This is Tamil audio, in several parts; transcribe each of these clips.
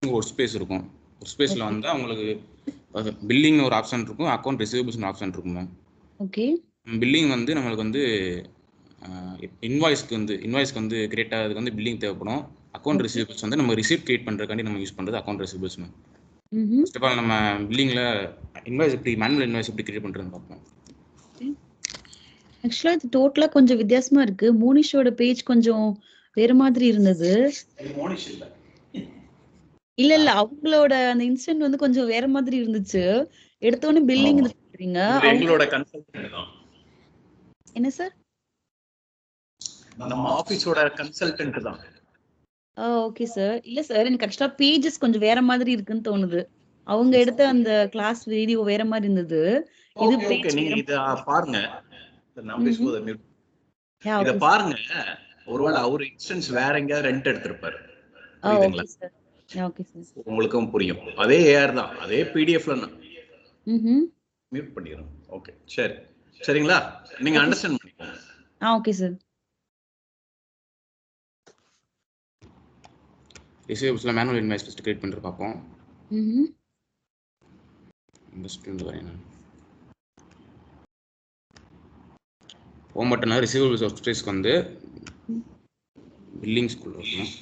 ஒரு ஸ்பேஸ் இருக்கும். ஒரு ஸ்பேஸில் ஓகே வந்து அவங்களுக்கு பில்லிங் ஒரு ஆப்ஷன் இருக்கும், அக்கௌண்ட் ரிசீவபிள்ஸ் ஆப்ஷன் இருக்கும் மேம். ஓகே பில்லிங் வந்து நம்மளுக்கு வந்து இன்வாய்ஸ்க்கு வந்து கிரியேட் ஆகிறதுக்கு வந்து பில்லிங் தேவைப்படும். அக்கௌண்ட் ஓகே ரிசீவபிள்ஸ் வந்து நம்ம ரிசீப்ட் கிரியேட் பண்ணுறதுக்காண்டி நம்ம யூஸ் பண்ணுறது அக்கௌண்ட் ரிசீவபிள்ஸ் மேம். ம்ஹும் ஃபர்ஸ்ட் ஆஃப் ஆல் நம்ம பில்லிங்கில் இன்வாய்ஸ் எப்படி மேனுவல் இன்வாய்ஸ் எப்படி கிரியேட் பண்ணுறதுன்னு பார்ப்போம். ஆக்சுவலா இது டோட்டலா கொஞ்சம் வித்தியாசமா இருக்கு. மோனிஷோட பேஜ் கொஞ்சம் வேற மாதிரி இருந்தது. மோனிஷ் இல்ல இல்ல இல்ல அவங்களோட அந்த இன்ஸ்டன்ட் வந்து கொஞ்சம் வேற மாதிரி இருந்துச்சு. எடுத்தோடனே பில்லிங் இது பண்றீங்க. இவர் எங்களோட கன்சல்டன்ட் தான். என்ன சார்? நம்ம ஆபீஸோட கன்சல்டன்ட் தான். Okay sir. இல்ல சார் எனக்கு ஆக்சுவலா பேஜஸ் கொஞ்சம் வேற மாதிரி இருக்குன்னு தோணுது. அவங்க எடுத்த அந்த கிளாஸ் வீடியோ வேற மாதிரி இருந்தது. இது ஓகே பேஜ் நீங்க வேற இத பாருங்க. இத ஓகே பாருங்க. ஒருவேளை அவர் இன்ஸ்டன்ஸ் வேற எங்கயாவது ரெண்ட் எடுத்திருப்பாரு. புரியுதுங்களா? Okay sir. Okay sir. உங்களுக்கும் புரியும். அதே ஏஆர் தான். அதே பிடிஎஃப்ல மியூட் பண்ணிடுறோம். ஓகே சரி சரிங்களா? நீங்க அண்டர்ஸ்டாண்ட் பண்ணிக்கோங்க. Okay sir. ரிசீவபிள்ஸில் மேனுவல் இன்வாய்ஸ் ஃபஸ்ட்டு கிரியேட் பண்ணுறது பார்ப்போம். ஃபஸ்ட்டு வந்து வரேன் நான் ஹோம் பட்டனில் ரிசீவபிள்ஸ் ஒர்க் ஸ்பேஸ்க்கு வந்து பில்லிங் ஸ்கூல் இருக்கணும்.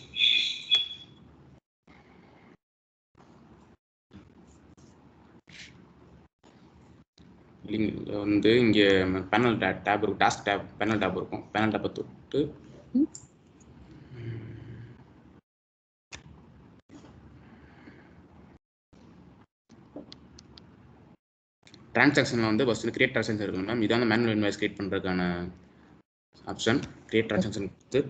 பில்லிங்கில் வந்து இங்கே பேனல் டேப் இருக்கும், டாஸ்க் டேப் பேனல் டேப் இருக்கும். பேனல் டேப்பை தொட்டு டிரான்சாக்ஷனில் வந்து ஃபஸ்ட்டு கிரியேட் டிரான்சாக்ஷன் இருக்கணும் மேம். இதான் மேனுவல் இன்வாய்ஸ் கிரியேட் பண்ணுறதுக்கான ஆப்ஷன். கிரியேட் டிரான்சாக்ஷன் கொடுத்து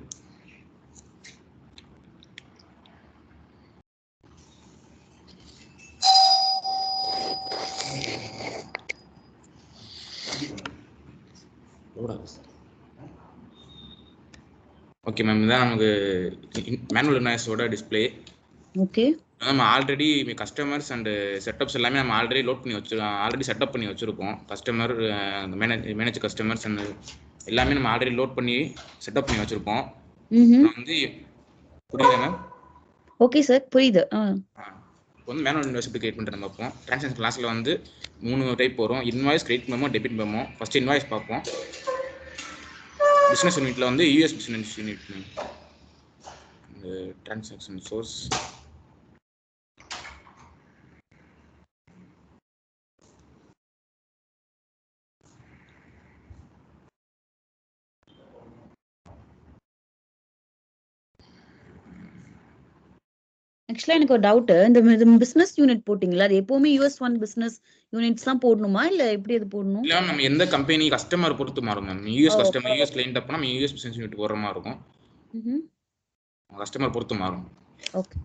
ஓகே மேம், இதுதான் நமக்கு மேனுவல் இன்வாய்ஸோட டிஸ்பிளே. ஓகே நம்ம ஆல்ரெடி கஸ்டமர்ஸ் அண்ட் செட்டப்ஸ் எல்லாமே நம்ம ஆல்ரெடி லோட் பண்ணி வச்சிருக்கோம், ஆல்ரெடி செட்டப் பண்ணி வச்சுருக்கோம். கஸ்டமர் மேனேஜ் கஸ்டமர்ஸ் அண்ட் எல்லாமே நம்ம ஆல்ரெடி லோட் பண்ணி செட்டப் பண்ணி வச்சுருப்போம். வந்து புரியுதா மேம்? ஓகே சார் புரியுது. இப்போ வந்து மேனுவல் இன்வாய்ஸ் எப்படி கிரியேட் பண்ணுறது பார்ப்போம். டிரான்சாக்ஷன் கிளாஸில் வந்து 3 டைப் வரும். Invoice, credit memo, debit memo. First invoice பார்ப்போம். பிஸ்னஸ் யூனிட்டில் வந்து யூஎஸ் பிஸ்னஸ் யூனிட் இந்த டிரான்சாக்ஷன் சோர்ஸ் ஆக்சுவலா எனக்கு ஒரு டவுட். இந்த பிசினஸ் யூனிட் போட்டீங்களா, அது எப்பவுமே US1 பிசினஸ் யூனிட்ஸ் தான் போடணுமா இல்ல எப்படி அது போடணும்? இல்லை, நம்ம எந்த கம்பெனி கஸ்டமர் பொறுத்து மாறும் ma'am. US customer US client அப்போ நம்ம யூஎஸ் பிஸ்னஸ் யூனிட் போடுற மாதிரி இருக்கும். கஸ்டமர் பொறுத்து மாறும். ஓகே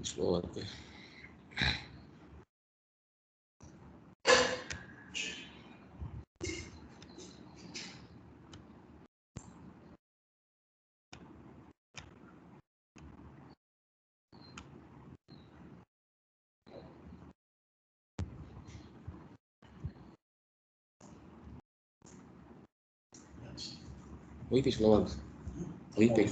ஸ்லோவாக இருக்கு. வைஃபை ஸ்லோவாக இருக்கு. வைஃபை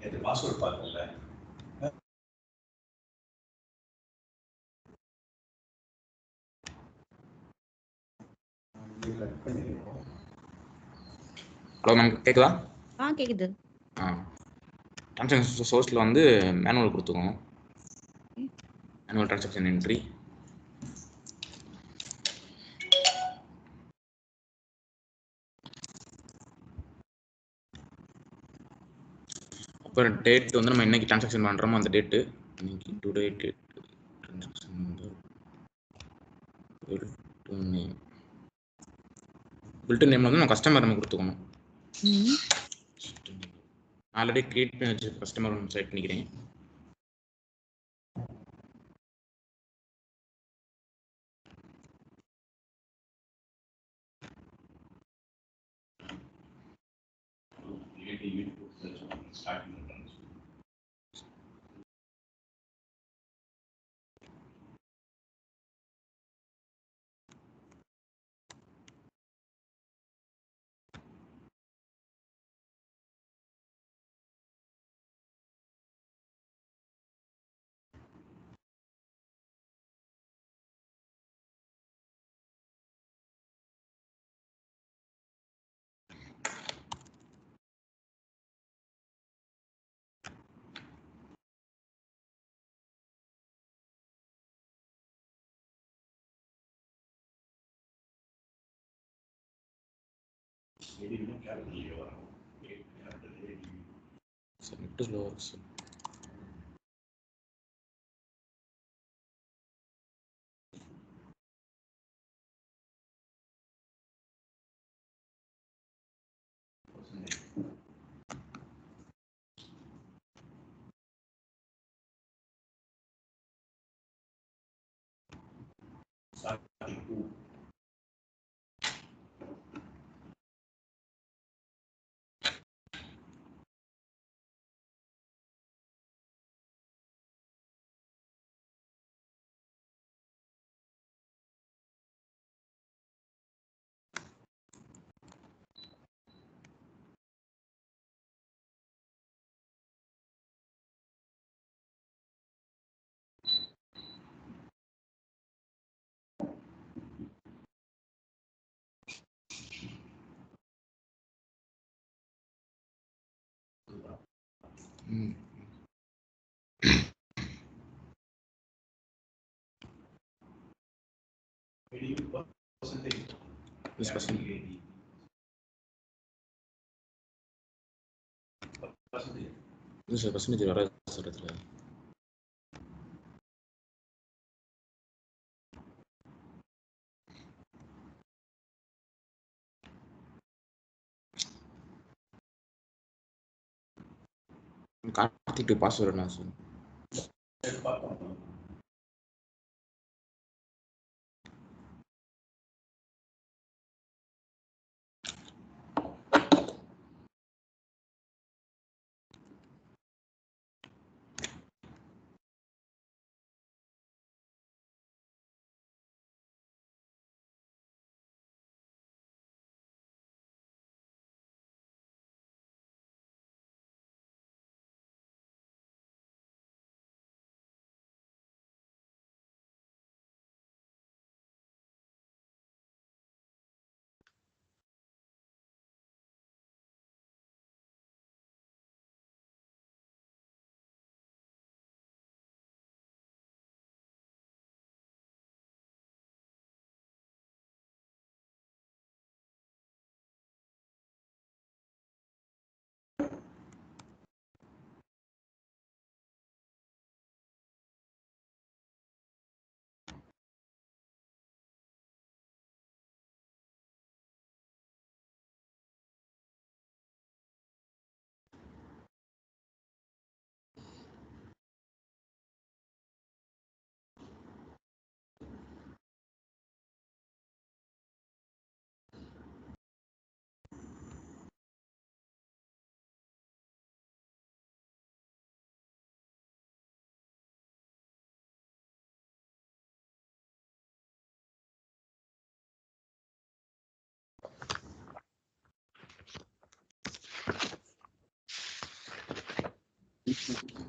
சரி பாஸ்வேர்ட் பார்க்கல. ஹலோ மேம் கேட்குதா? கேக்குது. டிரான்சாக்ஷன் சோர்ஸில் வந்து மேனுவல் கொடுத்துக்கோங்க. Manual transaction entry. அப்புறம் டேட் வந்து நம்ம என்னைக்கு டிரான்சாக்ஷன் பண்ணுறோமோ அந்த டேட்டு, இன்னைக்கு டுடே டேட் டிரான்சாக்ஷன் வந்து நேம் பில்ட் நேம் வந்து நம்ம கஸ்டமர் நம்ம கொடுத்துக்கணும். ஆல்ரெடி கிரியேட் பண்ணி வச்சு கஸ்டமர் ஒன்று செலக்ட் பண்ணிக்கிறேன். Submit to logs. This percentage. This is percentage வராது சார் இதுல. கார்த்திக் டு பாஸ்வேர்ட் என்ன சார்?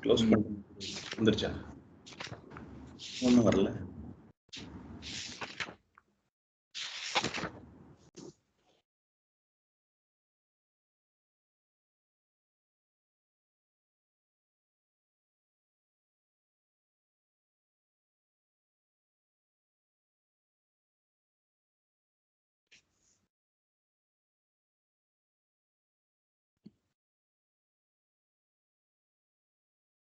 க்ளோஸ் பண்ணி வந்துருச்சா? ஒன்றும் வரல.